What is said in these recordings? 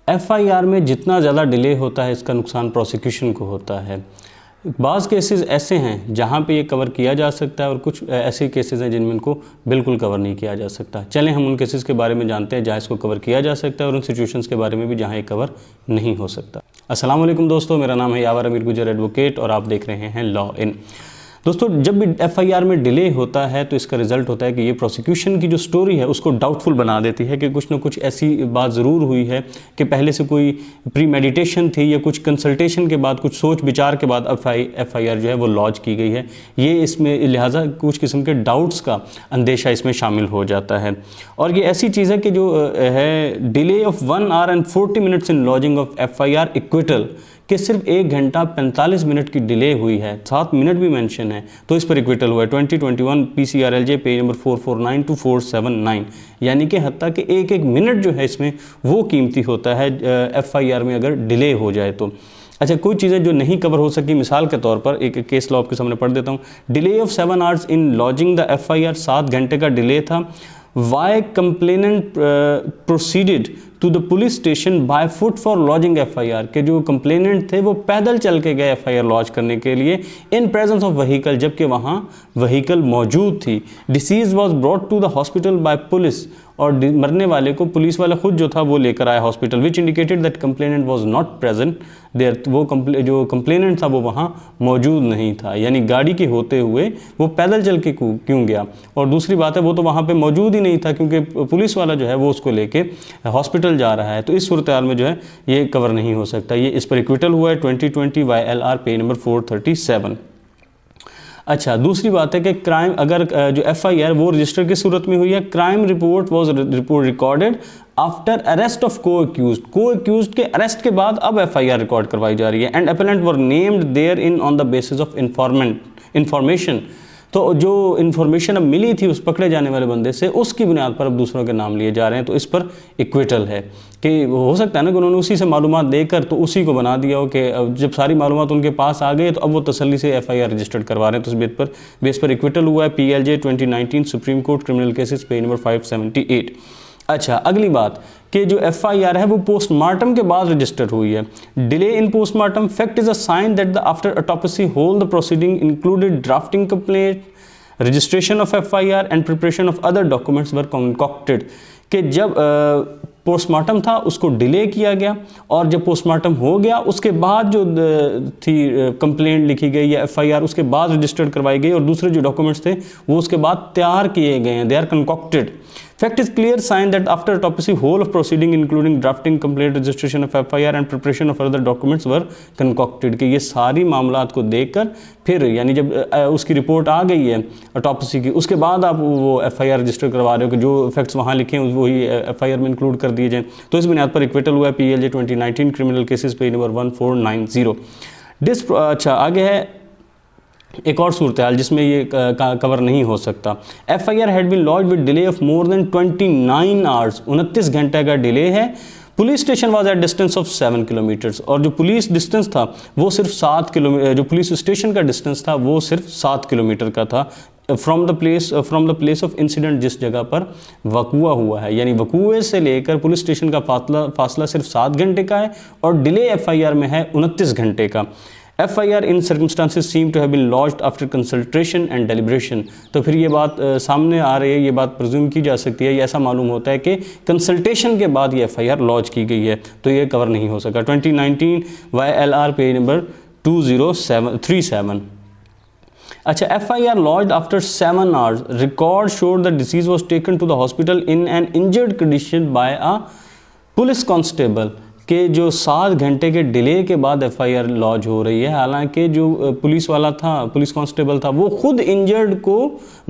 FIR में जितना ज़्यादा डिले होता है इसका नुकसान प्रोसिक्यूशन को होता है। बाज़ केसेस ऐसे हैं जहां पे ये कवर किया जा सकता है और कुछ ऐसे केसेस हैं जिनमें इनको बिल्कुल कवर नहीं किया जा सकता। चलें हम उन केसेस के बारे में जानते हैं जहां इसको कवर किया जा सकता है और उन सिचुएशंस के बारे में भी जहां ये कवर नहीं हो सकता। अस्सलाम वालेकुम दोस्तों, मेरा नाम है यावर अमीर गुजर एडवोकेट और आप देख रहे हैं लॉ इन। दोस्तों, जब भी एफआईआर में डिले होता है तो इसका रिजल्ट होता है कि ये प्रोसिक्यूशन की जो स्टोरी है उसको डाउटफुल बना देती है कि कुछ ना कुछ ऐसी बात ज़रूर हुई है कि पहले से कोई प्री मेडिटेशन थी या कुछ कंसल्टेशन के बाद, कुछ सोच विचार के बाद एफआईआर जो है वो लॉन्च की गई है। ये इसमें लिहाजा कुछ किस्म के डाउट्स का अंदेशा इसमें शामिल हो जाता है। और ये ऐसी चीज़ है कि जो है delay of 1 our and 40 minutes in lodging of FIR acquittal कि सिर्फ 1 घंटा 45 मिनट की डिले हुई है, 7 मिनट भी मेंशन है, तो इस पर इक्विटल हुआ है। 2021 PCRLJ पेज नंबर 449 to 479, यानी कि हत्ता कि एक मिनट जो है इसमें वो कीमती होता है एफआईआर में अगर डिले हो जाए तो। अच्छा, कोई चीज़ें जो नहीं कवर हो सकी, मिसाल के तौर पर एक केस लॉ आपके सामने पढ़ देता हूँ। Delay of 7 hours in lodging the FIR, 7 घंटे का डिले था। Why complainant proceeded to the police station by foot for lodging FIR, के जो कंप्लेनेंट थे वो पैदल चल के गए एफआईआर लॉन्च करने के लिए इन प्रेजेंस ऑफ व्हीकल, जबकि वहाँ व्हीकल मौजूद थी। Deceased was brought to the hospital by police, और मरने वाले को पुलिस वाला खुद जो था वो लेकर आया hospital, which indicated that complainant was not present there. वो जो कंप्लेनेंट था वो वहाँ मौजूद नहीं था, यानी गाड़ी के होते हुए वो पैदल चल के क्यों गया। और दूसरी बात है वो तो वहाँ पे मौजूद ही नहीं था क्योंकि पुलिस वाला जो है वो उसको लेके हॉस्पिटल जा रहा है, तो इस सूरत हाल में जो है ये कवर नहीं हो सकता। ये इस पर इक्विटल हुआ है 2020 YLR पेज नंबर 437। अच्छा, दूसरी बात है कि क्राइम अगर जो एफआईआर वो रजिस्टर की सूरत में हुई है, crime report was recorded after arrest of को एक्यूज्ड के अरेस्ट के बाद अब एफआईआर रिकॉर्ड करवाई जा रही है। And appellant were named there in on the basis of information, तो जो इन्फॉर्मेशन अब मिली थी उस पकड़े जाने वाले बंदे से, उसकी बुनियाद पर अब दूसरों के नाम लिए जा रहे हैं, तो इस पर इक्विटल है। कि हो सकता है ना कि उन्होंने उसी से मालूमात देकर तो उसी को बना दिया हो कि जब सारी मालूमात उनके पास आ गई तो अब वो तसल्ली से एफआईआर रजिस्टर्ड करवा रहे हैं, तो इस बेस पर इक्विटल हुआ है। PLJ 2019 supreme court criminal cases page number 578। अच्छा, अगली बात कि जो एफआईआर है वो पोस्टमार्टम के बाद रजिस्टर हुई है। Delay in postmortem fact is a sign that the after autopsy whole the proceeding included drafting complaint, registration of FIR and preparation of other documents were concocted, कि जब पोस्टमार्टम था उसको डिले किया गया और जब पोस्टमार्टम हो गया उसके बाद जो थी कंप्लेंट लिखी गई या एफआईआर उसके बाद रजिस्टर्ड करवाई गई और दूसरे जो डॉक्यूमेंट्स थे वो उसके बाद तैयार किए गए हैं, they are concocted. Fact is clear sign that after autopsy whole of proceeding including drafting, complaint, registration of FIR and preparation of other documents were concocted, कि ये सारी मामलात को देखकर फिर यानी जब उसकी रिपोर्ट आ गई है ऑटोप्सी की, उसके बाद आप वो FIR रजिस्टर करवा रहे हो कि जो फैक्ट्स वहाँ लिखे हैं वही FIR में इंक्लूड कर दिए जाएँ, तो इस बुनियाद पर इक्विटल हुआ है। PLJ 2019 criminal cases page number 1490। अच्छा, आगे है एक और सूरत हाल जिसमें ये कवर नहीं हो सकता। FIR had been launched with delay of more than 29 hours, 29 घंटे का डिले है। Police station was at distance of 7 kilometres, और जो पुलिस डिस्टेंस था वो सिर्फ 7 किलोमीटर, जो पुलिस स्टेशन का डिस्टेंस था वो सिर्फ 7 किलोमीटर का था from the place of incident, जिस जगह पर वकूआ हुआ है। यानी वकूए से लेकर पुलिस स्टेशन का फासला सिर्फ 7 घंटे का है और डिले एफआईआर में है 29 घंटे का। FIR in circumstances seem to have been lodged after consultation and deliberation, तो फिर ये बात सामने आ रही है, ये बात प्रिज्यूम की जा सकती है, ये ऐसा मालूम होता है कि कंसल्टेशन के बाद ये FIR लॉन्च की गई है, तो ये कवर नहीं हो सका। 2019 YLR पेज नंबर 2037। अच्छा, FIR lodged after 7 hours, record showed the deceased was taken to the hospital in an injured condition by a police constable, कि जो 7 घंटे के डिले के बाद एफआईआर लॉन्च हो रही है, हालांकि जो पुलिस वाला था, पुलिस कांस्टेबल था, वो खुद इंजर्ड को,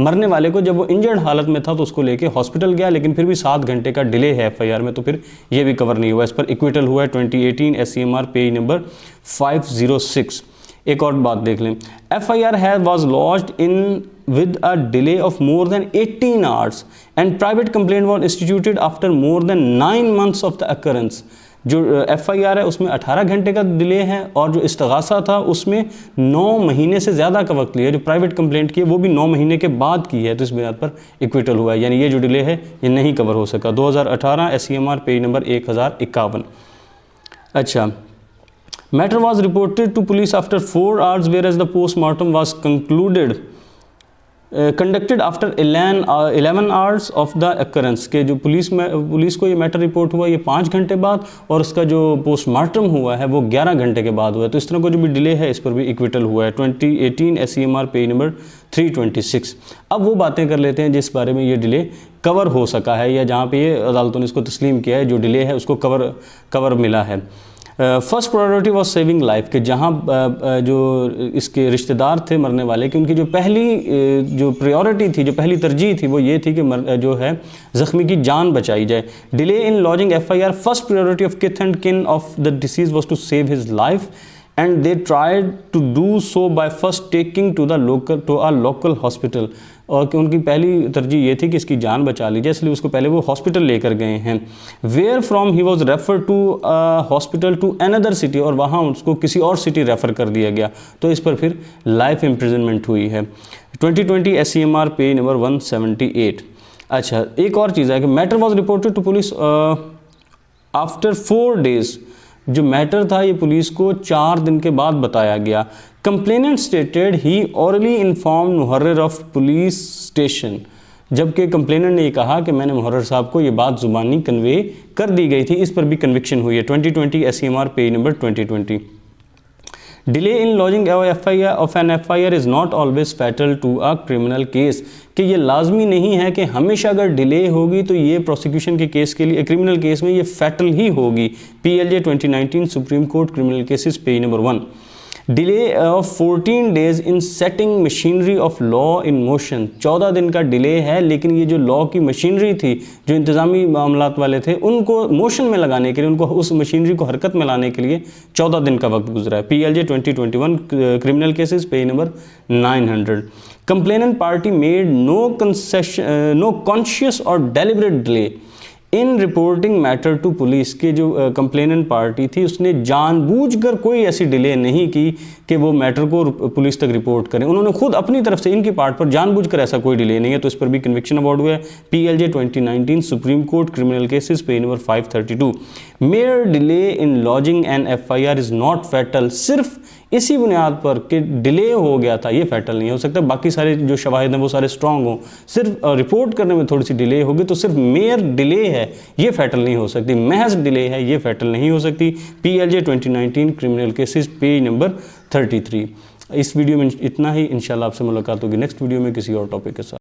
मरने वाले को जब वो इंजर्ड हालत में था तो उसको लेके हॉस्पिटल गया, लेकिन फिर भी 7 घंटे का डिले है एफआईआर में, तो फिर ये भी कवर नहीं हुआ। इस पर इक्विटल हुआ है 2018 SCMR पेज नंबर 506। एक और बात देख लें, FIR was launched in with a delay of more than 18 hours and private complaint was instituted after more than 9 months of the occurrence। जो एफआईआर है उसमें 18 घंटे का डिले है और जो इस्तगासा था उसमें 9 महीने से ज़्यादा का वक्त लिया। जो प्राइवेट कंप्लेंट की है वो भी 9 महीने के बाद की है, तो इस बुनियाद पर इक्विटल हुआ है, यानी ये जो डिले है ये नहीं कवर हो सका। 2018 SCMR पेज नंबर 1051। अच्छा, matter was reported to police after 4 hours whereas the postmortem was conducted after 11 hours of the occurrence, के जो पुलिस को ये मैटर रिपोर्ट हुआ ये 5 घंटे बाद, और उसका जो पोस्टमार्टम हुआ है वो 11 घंटे के बाद हुआ है। तो इस तरह का जो भी डिले है इस पर भी इक्विटल हुआ है। 2018 SCMR पेज नंबर 326। अब वो बातें कर लेते हैं जिस बारे में ये डिले कवर हो सका है, या जहाँ पे ये अदालतों ने इसको तस्लीम किया है, जो डिले है उसको कवर मिला है। First priority was saving life, के जहाँ जो इसके रिश्तेदार थे मरने वाले कि उनकी जो पहली जो प्रायोरिटी थी, जो पहली तरजीह थी वो ये थी कि जो है ज़ख्मी की जान बचाई जाए। Delay in lodging FIR, first priority of kith and kin of the deceased was to save his life and they tried to do so by first taking to a local hospital, और कि उनकी पहली तरजीह ये थी कि इसकी जान बचा ली जाए, इसलिए उसको पहले वो हॉस्पिटल लेकर गए हैं। Where from he was refer to hospital to another city, और वहाँ उसको किसी और सिटी रेफ़र कर दिया गया, तो इस पर फिर लाइफ इम्प्रिजनमेंट हुई है। 2020 SCMR पेज नंबर 178। अच्छा, एक और चीज़ है कि matter was reported to police after 4 days, जो मैटर था ये पुलिस को 4 दिन के बाद बताया गया। Complainant stated he orally inform मुहर्रिर ऑफ पुलिस स्टेशन, जबकि कंप्लेनेंट ने ये कहा कि मैंने मुहर्रिर साहब को ये बात ज़ुबानी कन्वे कर दी गई थी। इस पर भी कन्विक्शन हुई है। 2020 SCMR page number 2020। Delay in lodging of an FIR is not always fatal to a criminal case, कि ये लाजमी नहीं है कि हमेशा अगर डिले होगी तो ये प्रोसिक्यूशन के केस के लिए, क्रिमिनल केस में ये फैटल ही होगी। PLJ 2019 supreme court criminal cases page number 1। Delay of 14 days in setting machinery of law in motion, 14 दिन का डिले है, लेकिन ये जो लॉ की मशीनरी थी, जो इंतज़ामी मामलात वाले थे, उनको मोशन में लगाने के लिए, उनको उस मशीनरी को हरकत में लाने के लिए 14 दिन का वक्त गुजरा है। PLJ 2021 criminal cases page number 900। Complainant party made no conscious और deliberate delay in reporting matter to police, के जो कंप्लेनेंट पार्टी थी उसने जानबूझकर कोई ऐसी डिले नहीं की कि वो मैटर को पुलिस तक रिपोर्ट करें। उन्होंने खुद अपनी तरफ से, इनकी पार्ट पर जानबूझकर ऐसा कोई डिले नहीं है, तो इस पर भी कन्विक्शन अवार्ड हुआ है। PLJ 2019 supreme court criminal cases page number 532। Mere delay in lodging an FIR is not fatal, सिर्फ इसी बुनियाद पर कि डिले हो गया था ये फैटल नहीं हो सकता। बाकी सारे जो शवाहिद हैं वो सारे स्ट्रॉन्ग हों, सिर्फ रिपोर्ट करने में थोड़ी सी डिले होगी तो सिर्फ मेयर डिले है ये फैटल नहीं हो सकती, महज डिले है ये फैटल नहीं हो सकती। PLJ 2019 criminal cases page number 33। इस वीडियो में इतना ही। इंशाल्लाह आपसे मुलाकात होगी नेक्स्ट वीडियो में किसी और टॉपिक के साथ।